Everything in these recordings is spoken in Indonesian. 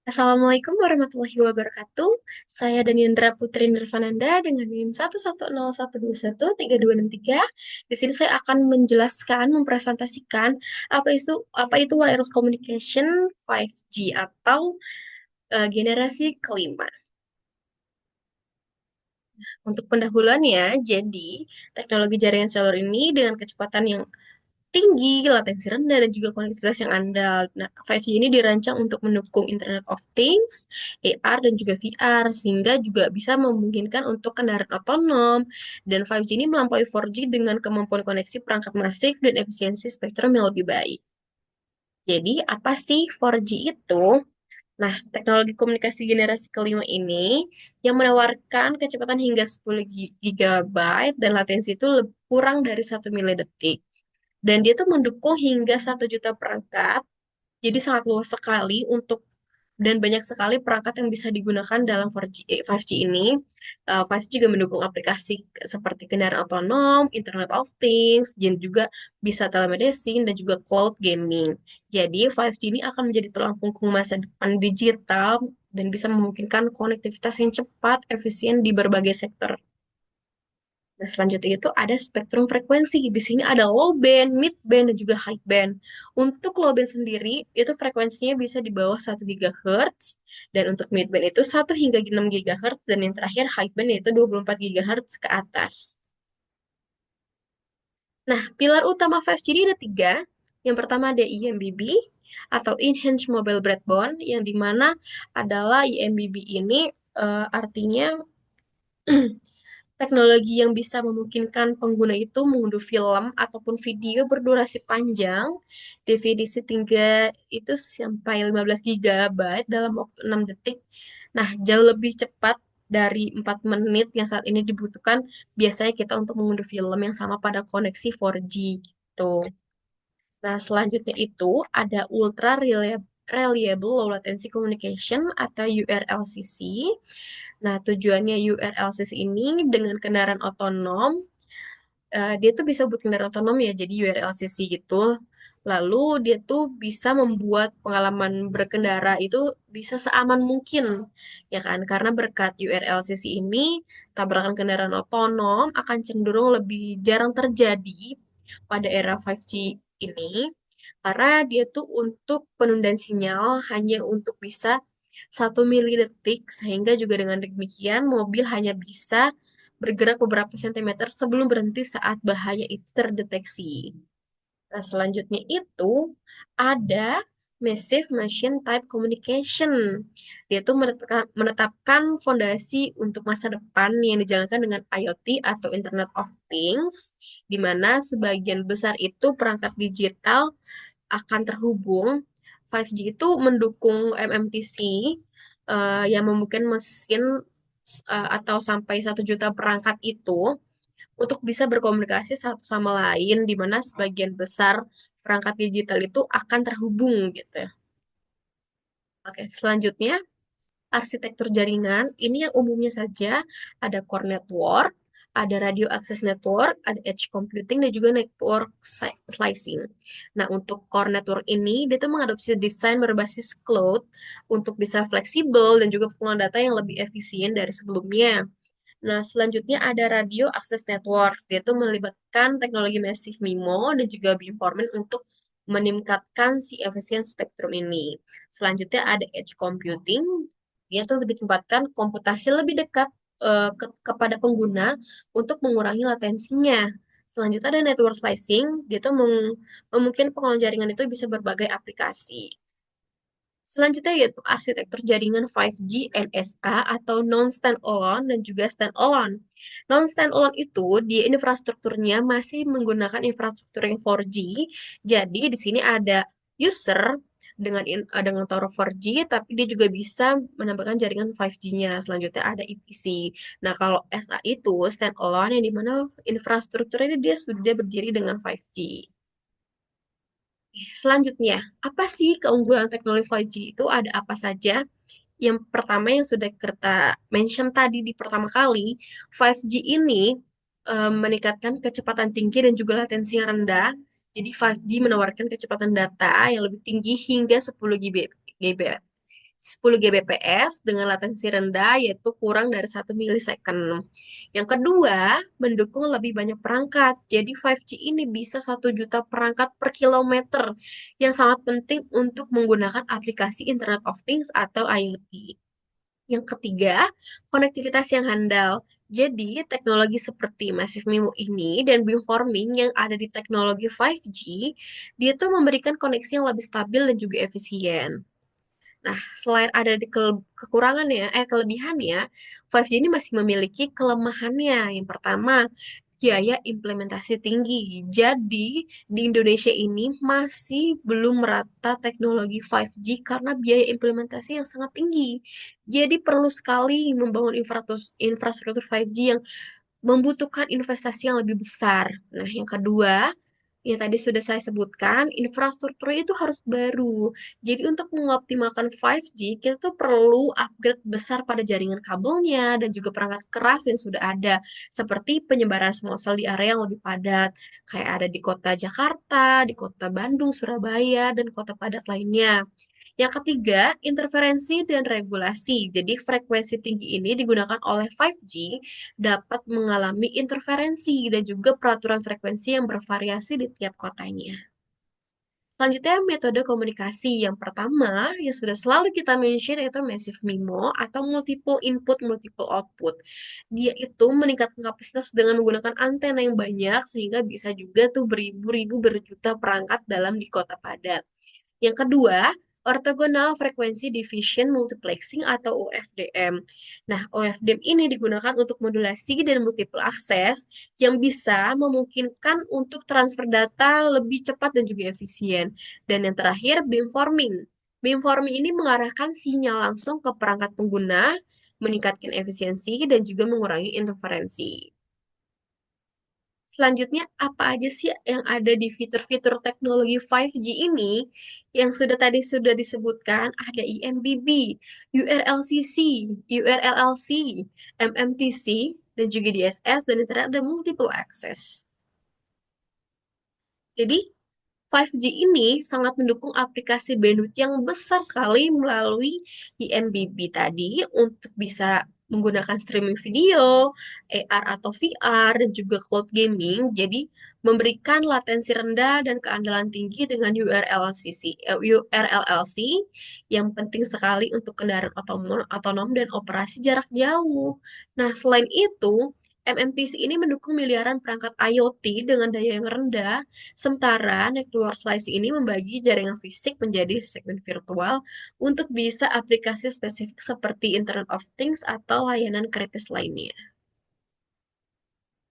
Assalamualaikum warahmatullahi wabarakatuh. Saya Daniendra Putri Nirvananda dengan NIM 110121323. Di sini saya akan menjelaskan, mempresentasikan apa itu wireless communication 5G atau generasi kelima. Untuk pendahuluannya, jadi teknologi jaringan seluler ini dengan kecepatan yang tinggi, latensi rendah, dan juga konektivitas yang andal. Nah, 5G ini dirancang untuk mendukung Internet of Things, AR, dan juga VR, sehingga juga bisa memungkinkan untuk kendaraan otonom. Dan 5G ini melampaui 4G dengan kemampuan koneksi perangkat masif dan efisiensi spektrum yang lebih baik. Jadi, apa sih 4G itu? Nah, teknologi komunikasi generasi kelima ini yang menawarkan kecepatan hingga 10 GB dan latensi itu kurang dari 1 milidetik. Dan dia tuh mendukung hingga 1 juta perangkat, jadi sangat luas sekali untuk dan banyak sekali perangkat yang bisa digunakan dalam 5G ini. 5G juga mendukung aplikasi seperti kendaraan otonom, Internet of Things, dan juga bisa telemedicine dan juga cloud gaming. Jadi 5G ini akan menjadi tulang punggung masa depan digital dan bisa memungkinkan konektivitas yang cepat, efisien di berbagai sektor. Nah, selanjutnya itu ada spektrum frekuensi. Di sini ada low band, mid band, dan juga high band. Untuk low band sendiri, itu frekuensinya bisa di bawah 1 GHz. Dan untuk mid band itu 1 hingga 6 GHz. Dan yang terakhir high band yaitu 24 GHz ke atas. Nah, pilar utama 5G ini ada tiga. Yang pertama ada eMBB atau Enhanced Mobile Broadband, yang dimana adalah eMBB ini artinya teknologi yang bisa memungkinkan pengguna itu mengunduh film ataupun video berdurasi panjang, definisi tinggi itu sampai 15 GB dalam waktu 6 detik. Nah, jauh lebih cepat dari 4 menit yang saat ini dibutuhkan biasanya kita untuk mengunduh film yang sama pada koneksi 4G gitu. Nah, selanjutnya itu ada Ultra Reliable Low Latency Communication atau URLCC. Nah, tujuannya URLCC ini dengan kendaraan otonom, dia tuh bisa buat kendaraan otonom ya, jadi URLCC gitu. Lalu dia tuh bisa membuat pengalaman berkendara itu bisa seaman mungkin, ya kan? Karena berkat URLCC ini, tabrakan kendaraan otonom akan cenderung lebih jarang terjadi pada era 5G ini, karena dia tuh untuk penundaan sinyal hanya untuk bisa 1 milidetik, sehingga juga dengan demikian mobil hanya bisa bergerak beberapa sentimeter sebelum berhenti saat bahaya itu terdeteksi. Nah, selanjutnya itu ada Massive Machine Type Communication. Dia itu menetapkan fondasi untuk masa depan yang dijalankan dengan IoT atau Internet of Things, di mana sebagian besar itu perangkat digital akan terhubung. 5G itu mendukung MMTC yang memungkinkan mesin atau sampai 1 juta perangkat itu untuk bisa berkomunikasi satu sama lain, di mana sebagian besar perangkat digital itu akan terhubung gitu. Oke, selanjutnya arsitektur jaringan ini yang umumnya saja ada core network, ada radio access network, ada edge computing, dan juga network slicing. Nah, untuk core network ini, dia tuh mengadopsi desain berbasis cloud untuk bisa fleksibel dan juga pengumpulan data yang lebih efisien dari sebelumnya. Nah, selanjutnya ada radio access network. Dia tuh melibatkan teknologi massive MIMO dan juga beamforming untuk meningkatkan si efisien spektrum ini. Selanjutnya ada edge computing. Dia tuh ditempatkan komputasi lebih dekat kepada pengguna untuk mengurangi latensinya. Selanjutnya ada network slicing. Dia tuh memungkinkan pengelolaan jaringan itu bisa berbagai aplikasi. Selanjutnya yaitu arsitektur jaringan 5G NSA atau non-standalone dan juga standalone. Non-standalone itu di infrastrukturnya masih menggunakan infrastruktur yang 4G. Jadi di sini ada user dengan tower 4G, tapi dia juga bisa menambahkan jaringan 5G-nya. Selanjutnya ada EPC. Nah, kalau SA itu standalone yang dimana infrastrukturnya dia sudah berdiri dengan 5G. Selanjutnya, apa sih keunggulan teknologi 5G itu? Ada apa saja? Yang pertama yang sudah kita mention tadi di pertama kali, 5G ini meningkatkan kecepatan tinggi dan juga latensi yang rendah. Jadi 5G menawarkan kecepatan data yang lebih tinggi hingga 10 GB. 10 Gbps dengan latensi rendah yaitu kurang dari 1 millisecond. Yang kedua, mendukung lebih banyak perangkat. Jadi 5G ini bisa 1 juta perangkat per kilometer yang sangat penting untuk menggunakan aplikasi Internet of Things atau IoT. Yang ketiga, konektivitas yang handal. Jadi, teknologi seperti Massive MIMO ini dan beamforming yang ada di teknologi 5G, dia tuh memberikan koneksi yang lebih stabil dan juga efisien. Nah, selain ada di kekurangannya, kelebihannya, 5G ini masih memiliki kelemahannya. Yang pertama, biaya implementasi tinggi. Jadi, di Indonesia ini masih belum merata teknologi 5G karena biaya implementasi yang sangat tinggi. Jadi, perlu sekali membangun infrastruktur 5G yang membutuhkan investasi yang lebih besar. Nah, yang kedua, yang tadi sudah saya sebutkan, infrastruktur itu harus baru. Jadi untuk mengoptimalkan 5G, kita tuh perlu upgrade besar pada jaringan kabelnya dan juga perangkat keras yang sudah ada, seperti penyebaran small cell di area yang lebih padat, kayak ada di kota Jakarta, di kota Bandung, Surabaya, dan kota padat lainnya. Yang ketiga, interferensi dan regulasi. Jadi, frekuensi tinggi ini digunakan oleh 5G dapat mengalami interferensi dan juga peraturan frekuensi yang bervariasi di tiap kotanya. Selanjutnya, metode komunikasi. Yang pertama, yang sudah selalu kita mention yaitu Massive MIMO atau multiple input, multiple output. Dia itu meningkatkan kapasitas dengan menggunakan antena yang banyak sehingga bisa juga tuh beribu-ribu berjuta perangkat dalam di kota padat. Yang kedua, orthogonal frequency division multiplexing atau OFDM. Nah, OFDM ini digunakan untuk modulasi dan multiple access yang bisa memungkinkan untuk transfer data lebih cepat dan juga efisien. Dan yang terakhir, beamforming. Beamforming ini mengarahkan sinyal langsung ke perangkat pengguna, meningkatkan efisiensi dan juga mengurangi interferensi. Selanjutnya, apa aja sih yang ada di fitur-fitur teknologi 5G ini? Yang sudah disebutkan, ada eMBB, URLCC, URLLC, MMTC, dan juga DSS, dan yang terakhir ada multiple access. Jadi, 5G ini sangat mendukung aplikasi bandwidth yang besar sekali melalui IMBB tadi untuk bisa menggunakan streaming video, AR atau VR, dan juga cloud gaming. Jadi, memberikan latensi rendah dan keandalan tinggi dengan URLLC yang penting sekali untuk kendaraan otonom dan operasi jarak jauh. Nah, selain itu, MMTC ini mendukung miliaran perangkat IoT dengan daya yang rendah. Sementara network slice ini membagi jaringan fisik menjadi segmen virtual untuk bisa aplikasi spesifik seperti Internet of Things atau layanan kritis lainnya.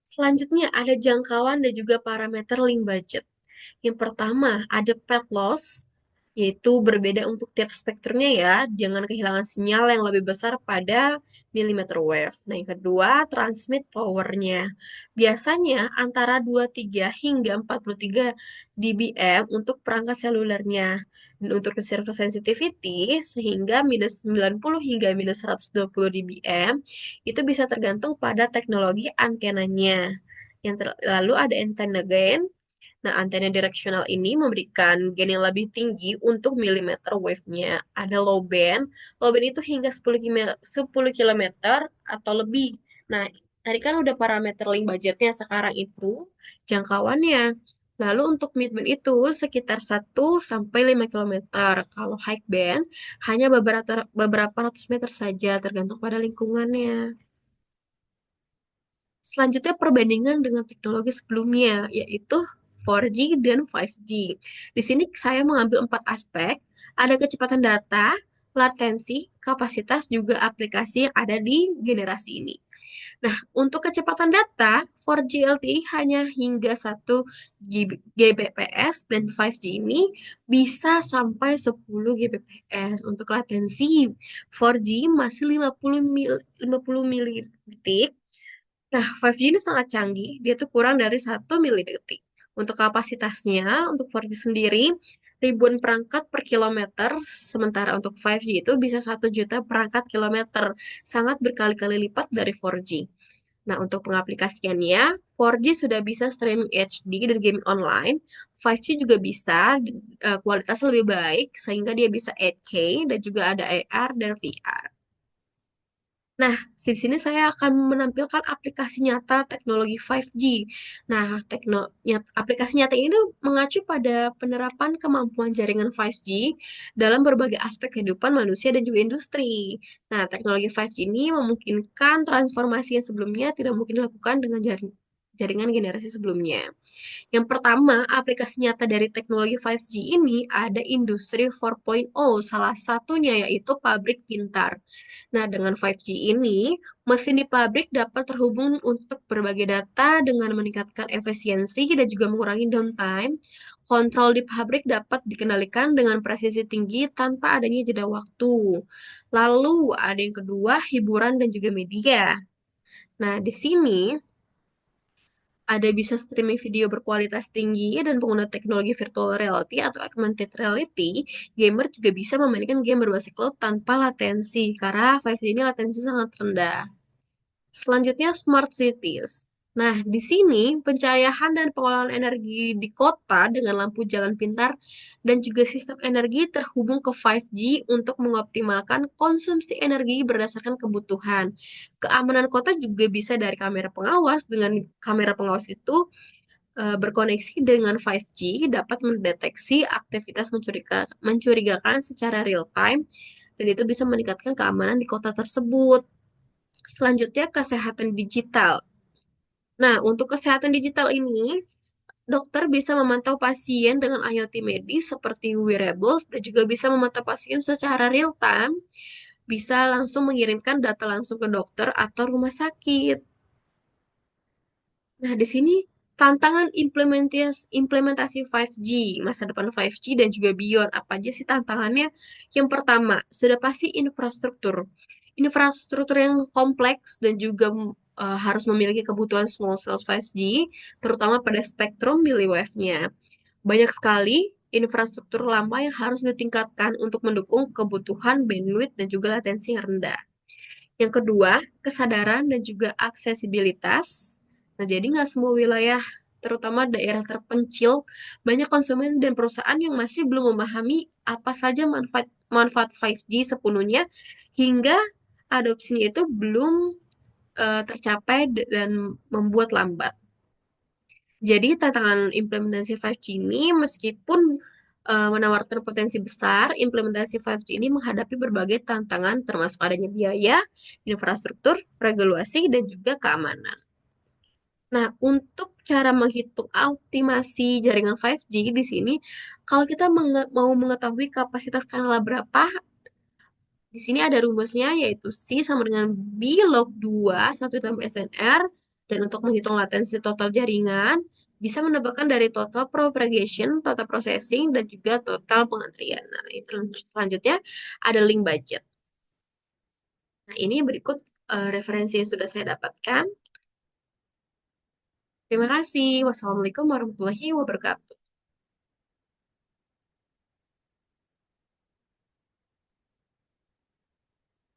Selanjutnya ada jangkauan dan juga parameter link budget. Yang pertama ada path loss, yaitu berbeda untuk tiap spektrumnya ya, dengan kehilangan sinyal yang lebih besar pada millimeter wave. Nah, yang kedua, transmit powernya. Biasanya antara 23 hingga 43 dBm untuk perangkat selulernya. Dan untuk receiver sensitivity, sehingga minus 90 hingga minus 120 dBm, itu bisa tergantung pada teknologi antenanya. Lalu ada antenna gain. Nah, antena direksional ini memberikan gain yang lebih tinggi untuk millimeter wave-nya. Ada low band. Low band itu hingga 10 kilometer atau lebih. Nah, tadi kan udah parameter link budgetnya, sekarang itu jangkauannya. Lalu untuk mid band itu sekitar 1 sampai 5 kilometer. Kalau high band hanya beberapa ratus meter saja tergantung pada lingkungannya. Selanjutnya perbandingan dengan teknologi sebelumnya, yaitu 4G dan 5G. Di sini saya mengambil 4 aspek, ada kecepatan data, latensi, kapasitas, juga aplikasi yang ada di generasi ini. Nah, untuk kecepatan data, 4G LTE hanya hingga 1 Gbps dan 5G ini bisa sampai 10 Gbps. Untuk latensi, 4G masih 50 milidetik. Nah, 5G ini sangat canggih, dia tuh kurang dari 1 milidetik. Untuk kapasitasnya, untuk 4G sendiri, ribuan perangkat per kilometer, sementara untuk 5G itu bisa 1 juta perangkat kilometer, sangat berkali-kali lipat dari 4G. Nah, untuk pengaplikasiannya, 4G sudah bisa streaming HD dan gaming online, 5G juga bisa, kualitasnya lebih baik, sehingga dia bisa 8K, dan juga ada AR dan VR. Nah, di sini saya akan menampilkan aplikasi nyata teknologi 5G. Nah, aplikasi nyata ini tuh mengacu pada penerapan kemampuan jaringan 5G dalam berbagai aspek kehidupan manusia dan juga industri. Nah, teknologi 5G ini memungkinkan transformasi yang sebelumnya tidak mungkin dilakukan dengan jaringan generasi sebelumnya. Yang pertama, aplikasi nyata dari teknologi 5G ini ada Industri 4.0, salah satunya yaitu pabrik pintar. Nah, dengan 5G ini, mesin di pabrik dapat terhubung untuk berbagai data dengan meningkatkan efisiensi dan juga mengurangi downtime. Kontrol di pabrik dapat dikendalikan dengan presisi tinggi tanpa adanya jeda waktu. Lalu, ada yang kedua, hiburan dan juga media. Nah, di sini ada bisa streaming video berkualitas tinggi dan pengguna teknologi virtual reality atau augmented reality, gamer juga bisa memainkan game berbasis cloud tanpa latensi, karena 5G ini latensi sangat rendah. Selanjutnya, smart cities. Nah, di sini pencahayaan dan pengelolaan energi di kota dengan lampu jalan pintar dan juga sistem energi terhubung ke 5G untuk mengoptimalkan konsumsi energi berdasarkan kebutuhan. Keamanan kota juga bisa dari kamera pengawas. Dengan kamera pengawas itu berkoneksi dengan 5G dapat mendeteksi aktivitas mencurigakan secara real time dan itu bisa meningkatkan keamanan di kota tersebut. Selanjutnya, kesehatan digital. Nah, untuk kesehatan digital ini, dokter bisa memantau pasien dengan IoT medis seperti wearables dan juga bisa memantau pasien secara real time, bisa langsung mengirimkan data langsung ke dokter atau rumah sakit. Nah, di sini tantangan implementasi 5G, masa depan 5G dan juga beyond. Apa aja sih tantangannya? Yang pertama, sudah pasti infrastruktur. Infrastruktur yang kompleks dan juga harus memiliki kebutuhan small cell 5G, terutama pada spektrum milliwave-nya. Banyak sekali infrastruktur lama yang harus ditingkatkan untuk mendukung kebutuhan bandwidth dan juga latensi yang rendah. Yang kedua, kesadaran dan juga aksesibilitas. Nah, jadi nggak semua wilayah, terutama daerah terpencil, banyak konsumen dan perusahaan yang masih belum memahami apa saja manfaat 5G sepenuhnya, hingga adopsinya itu belum tercapai dan membuat lambat. Jadi tantangan implementasi 5G ini meskipun menawarkan potensi besar, implementasi 5G ini menghadapi berbagai tantangan termasuk adanya biaya, infrastruktur, regulasi, dan juga keamanan. Nah, untuk cara menghitung optimasi jaringan 5G di sini, kalau kita mau mengetahui kapasitas kanal berapa, di sini ada rumusnya yaitu C sama dengan B log 2 1 tambah SNR. Dan untuk menghitung latensi total jaringan, bisa menambahkan dari total propagation, total processing, dan juga total pengantrian. Nah, itu selanjutnya ada link budget. Nah, ini berikut referensi yang sudah saya dapatkan. Terima kasih. Wassalamualaikum warahmatullahi wabarakatuh.